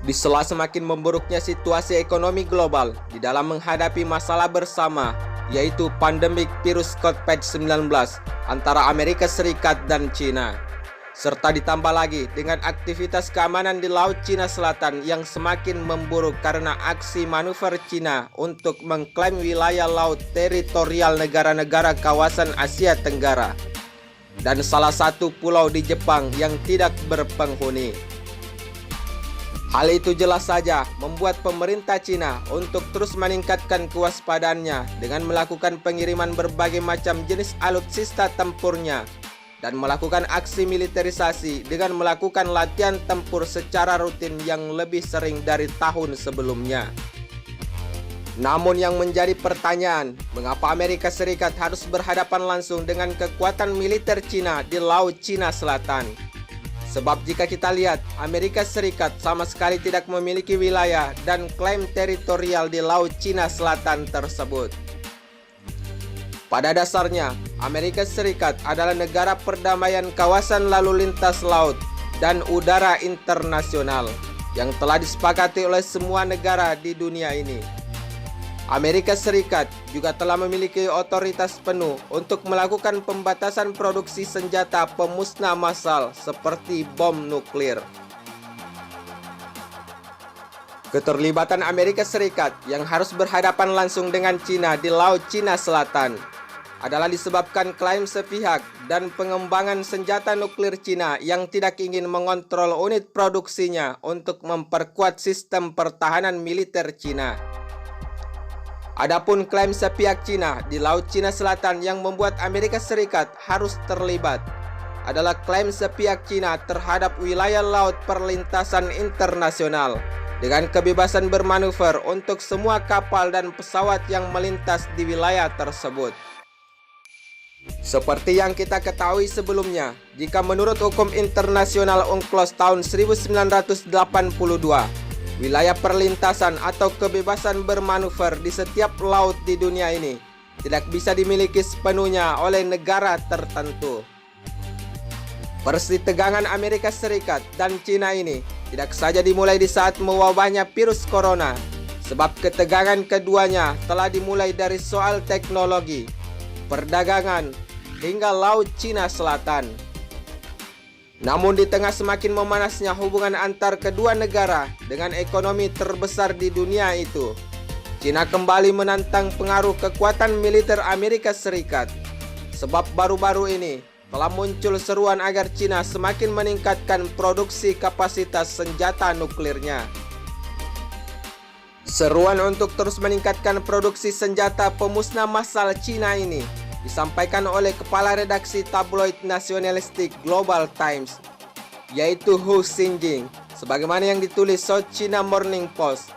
Di sela semakin memburuknya situasi ekonomi global di dalam menghadapi masalah bersama, yaitu pandemik virus COVID-19 antara Amerika Serikat dan China. Serta ditambah lagi dengan aktivitas keamanan di Laut Cina Selatan yang semakin memburuk karena aksi manuver China untuk mengklaim wilayah laut teritorial negara-negara kawasan Asia Tenggara dan salah satu pulau di Jepang yang tidak berpenghuni. Hal itu jelas saja membuat pemerintah China untuk terus meningkatkan kewaspadaannya dengan melakukan pengiriman berbagai macam jenis alutsista tempurnya dan melakukan aksi militerisasi dengan melakukan latihan tempur secara rutin yang lebih sering dari tahun sebelumnya. Namun yang menjadi pertanyaan, mengapa Amerika Serikat harus berhadapan langsung dengan kekuatan militer China di Laut Cina Selatan? Sebab jika kita lihat, Amerika Serikat sama sekali tidak memiliki wilayah dan klaim teritorial di Laut Cina Selatan tersebut. Pada dasarnya, Amerika Serikat adalah negara perdamaian kawasan lalu lintas laut dan udara internasional yang telah disepakati oleh semua negara di dunia ini. Amerika Serikat juga telah memiliki otoritas penuh untuk melakukan pembatasan produksi senjata pemusnah massal seperti bom nuklir. Keterlibatan Amerika Serikat yang harus berhadapan langsung dengan China di Laut Cina Selatan adalah disebabkan klaim sepihak dan pengembangan senjata nuklir China yang tidak ingin mengontrol unit produksinya untuk memperkuat sistem pertahanan militer China. Adapun klaim sepihak China di Laut Cina Selatan yang membuat Amerika Serikat harus terlibat adalah klaim sepihak China terhadap wilayah laut perlintasan internasional dengan kebebasan bermanuver untuk semua kapal dan pesawat yang melintas di wilayah tersebut. Seperti yang kita ketahui sebelumnya, jika menurut hukum internasional UNCLOS tahun 1982, wilayah perlintasan atau kebebasan bermanuver di setiap laut di dunia ini tidak bisa dimiliki sepenuhnya oleh negara tertentu. Persitegangan Amerika Serikat dan China ini tidak saja dimulai di saat mewabahnya virus corona, sebab ketegangan keduanya telah dimulai dari soal teknologi, perdagangan, hingga Laut Cina Selatan. Namun di tengah semakin memanasnya hubungan antar kedua negara dengan ekonomi terbesar di dunia itu, China kembali menantang pengaruh kekuatan militer Amerika Serikat. Sebab baru-baru ini telah muncul seruan agar China semakin meningkatkan produksi kapasitas senjata nuklirnya. Seruan untuk terus meningkatkan produksi senjata pemusnah massal China ini disampaikan oleh kepala redaksi tabloid nasionalistik Global Times, yaitu Hu Xinjing, sebagaimana yang ditulis South China Morning Post.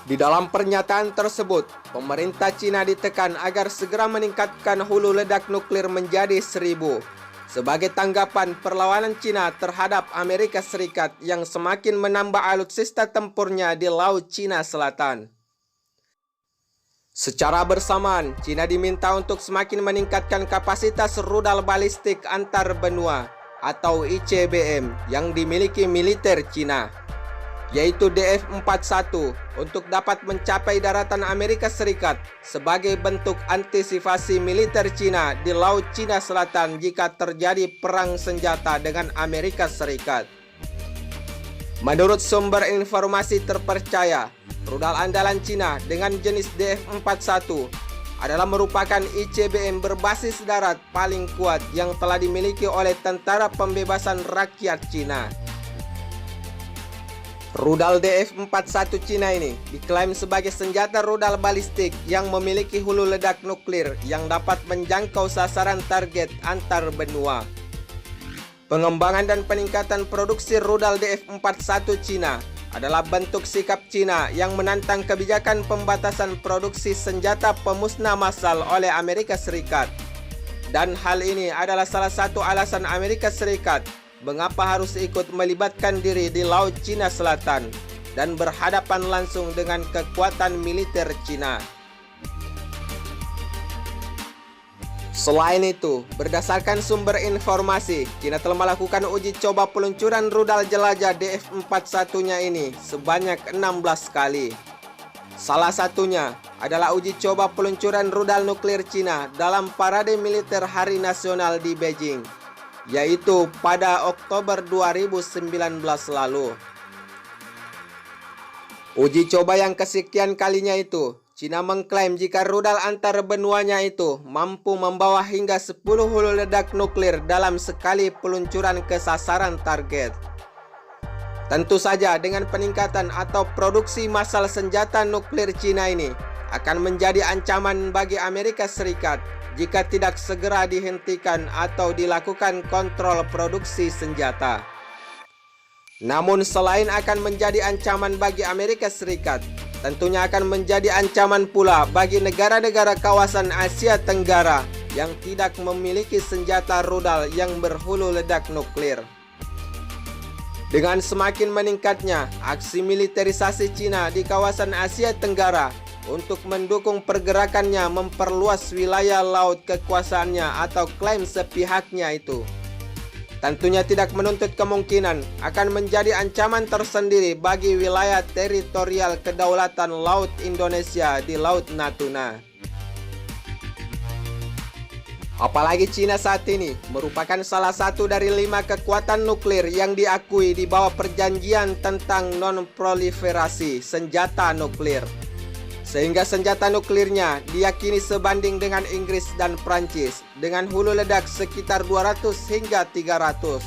Di dalam pernyataan tersebut, pemerintah China ditekan agar segera meningkatkan hulu ledak nuklir menjadi 1000 sebagai tanggapan perlawanan China terhadap Amerika Serikat yang semakin menambah alutsista tempurnya di Laut Cina Selatan. Secara bersamaan, China diminta untuk semakin meningkatkan kapasitas rudal balistik antar benua atau ICBM yang dimiliki militer China, yaitu DF-41 untuk dapat mencapai daratan Amerika Serikat sebagai bentuk antisipasi militer China di Laut Cina Selatan jika terjadi perang senjata dengan Amerika Serikat. Menurut sumber informasi terpercaya, rudal andalan China dengan jenis DF-41 adalah merupakan ICBM berbasis darat paling kuat yang telah dimiliki oleh Tentara Pembebasan Rakyat China. Rudal DF-41 China ini diklaim sebagai senjata rudal balistik yang memiliki hulu ledak nuklir yang dapat menjangkau sasaran target antar benua. Pengembangan dan peningkatan produksi rudal DF-41 China adalah bentuk sikap China yang menantang kebijakan pembatasan produksi senjata pemusnah massal oleh Amerika Serikat. Dan hal ini adalah salah satu alasan Amerika Serikat mengapa harus ikut melibatkan diri di Laut Cina Selatan dan berhadapan langsung dengan kekuatan militer China. Selain itu, berdasarkan sumber informasi, China telah melakukan uji coba peluncuran rudal jelajah DF-41-nya ini sebanyak 16 kali. Salah satunya adalah uji coba peluncuran rudal nuklir China dalam parade militer Hari Nasional di Beijing, yaitu pada Oktober 2019 lalu. Uji coba yang kesekian kalinya itu, China mengklaim jika rudal antar benuanya itu mampu membawa hingga 10 hulu ledak nuklir dalam sekali peluncuran ke sasaran target. Tentu saja dengan peningkatan atau produksi massal senjata nuklir China ini akan menjadi ancaman bagi Amerika Serikat jika tidak segera dihentikan atau dilakukan kontrol produksi senjata. Namun selain akan menjadi ancaman bagi Amerika Serikat, tentunya akan menjadi ancaman pula bagi negara-negara kawasan Asia Tenggara yang tidak memiliki senjata rudal yang berhulu ledak nuklir. Dengan semakin meningkatnya aksi militerisasi China di kawasan Asia Tenggara untuk mendukung pergerakannya memperluas wilayah laut kekuasaannya atau klaim sepihaknya itu, tentunya tidak menuntut kemungkinan akan menjadi ancaman tersendiri bagi wilayah teritorial kedaulatan Laut Indonesia di Laut Natuna. Apalagi China saat ini merupakan salah satu dari 5 kekuatan nuklir yang diakui di bawah perjanjian tentang non-proliferasi senjata nuklir. Sehingga senjata nuklirnya diyakini sebanding dengan Inggris dan Prancis dengan hulu ledak sekitar 200 hingga 300.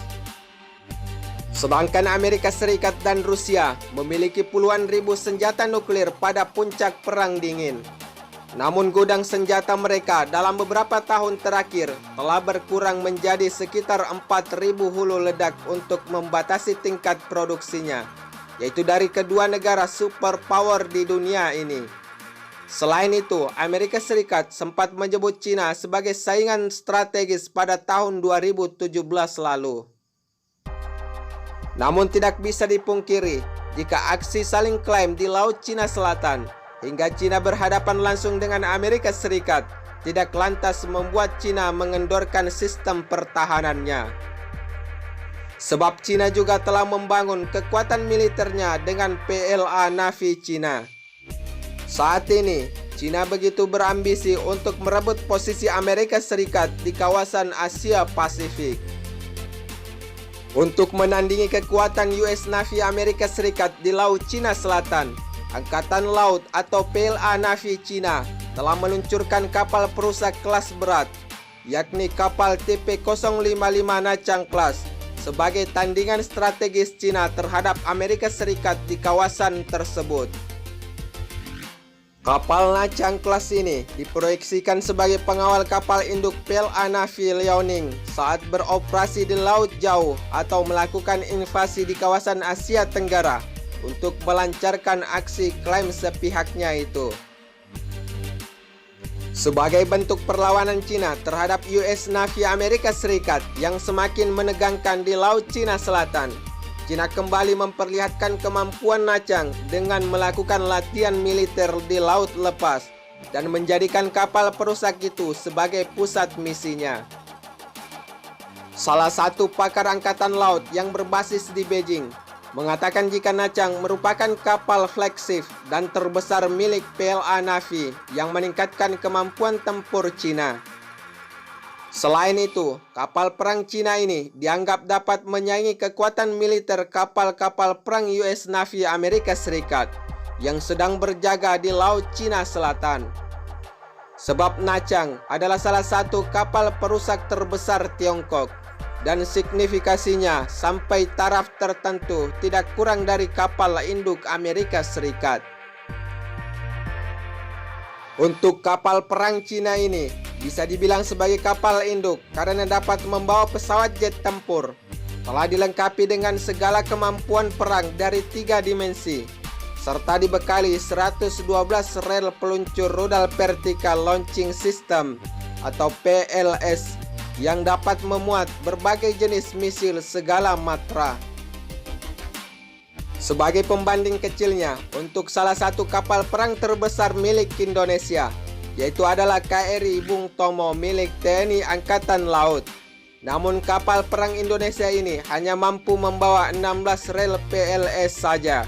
Sedangkan Amerika Serikat dan Rusia memiliki puluhan ribu senjata nuklir pada puncak Perang Dingin. Namun gudang senjata mereka dalam beberapa tahun terakhir telah berkurang menjadi sekitar 4.000 hulu ledak untuk membatasi tingkat produksinya, yaitu dari kedua negara superpower di dunia ini. Selain itu, Amerika Serikat sempat menyebut China sebagai saingan strategis pada tahun 2017 lalu. Namun tidak bisa dipungkiri jika aksi saling klaim di Laut Cina Selatan hingga China berhadapan langsung dengan Amerika Serikat tidak lantas membuat China mengendorkan sistem pertahanannya. Sebab China juga telah membangun kekuatan militernya dengan PLA Navy China. Saat ini, China begitu berambisi untuk merebut posisi Amerika Serikat di kawasan Asia Pasifik. Untuk menandingi kekuatan US Navy Amerika Serikat di Laut Cina Selatan, Angkatan Laut atau PLA Navy China telah meluncurkan kapal perusak kelas berat, yakni kapal TP-055 Nachang Class, sebagai tandingan strategis China terhadap Amerika Serikat di kawasan tersebut. Kapal Nachang Class ini diproyeksikan sebagai pengawal kapal induk PLA Navy Liaoning saat beroperasi di Laut Jauh atau melakukan invasi di kawasan Asia Tenggara untuk melancarkan aksi klaim sepihaknya itu. Sebagai bentuk perlawanan China terhadap US Navy Amerika Serikat yang semakin menegangkan di Laut Cina Selatan, China kembali memperlihatkan kemampuan Nachang dengan melakukan latihan militer di laut lepas dan menjadikan kapal perusak itu sebagai pusat misinya. Salah satu pakar angkatan laut yang berbasis di Beijing mengatakan jika Nachang merupakan kapal flagship dan terbesar milik PLA Navy yang meningkatkan kemampuan tempur China. Selain itu, kapal perang China ini dianggap dapat menyaingi kekuatan militer kapal-kapal perang US Navy Amerika Serikat yang sedang berjaga di Laut Cina Selatan. Sebab Nachang adalah salah satu kapal perusak terbesar Tiongkok dan signifikasinya sampai taraf tertentu tidak kurang dari kapal induk Amerika Serikat. Untuk kapal perang China ini bisa dibilang sebagai kapal induk karena dapat membawa pesawat jet tempur, telah dilengkapi dengan segala kemampuan perang dari 3 dimensi, serta dibekali 112 rel peluncur rudal vertical launching system atau PLS yang dapat memuat berbagai jenis misil segala matra. Sebagai pembanding kecilnya, untuk salah satu kapal perang terbesar milik Indonesia, yaitu adalah KRI Bung Tomo milik TNI Angkatan Laut. Namun kapal perang Indonesia ini hanya mampu membawa 16 rel PLS saja.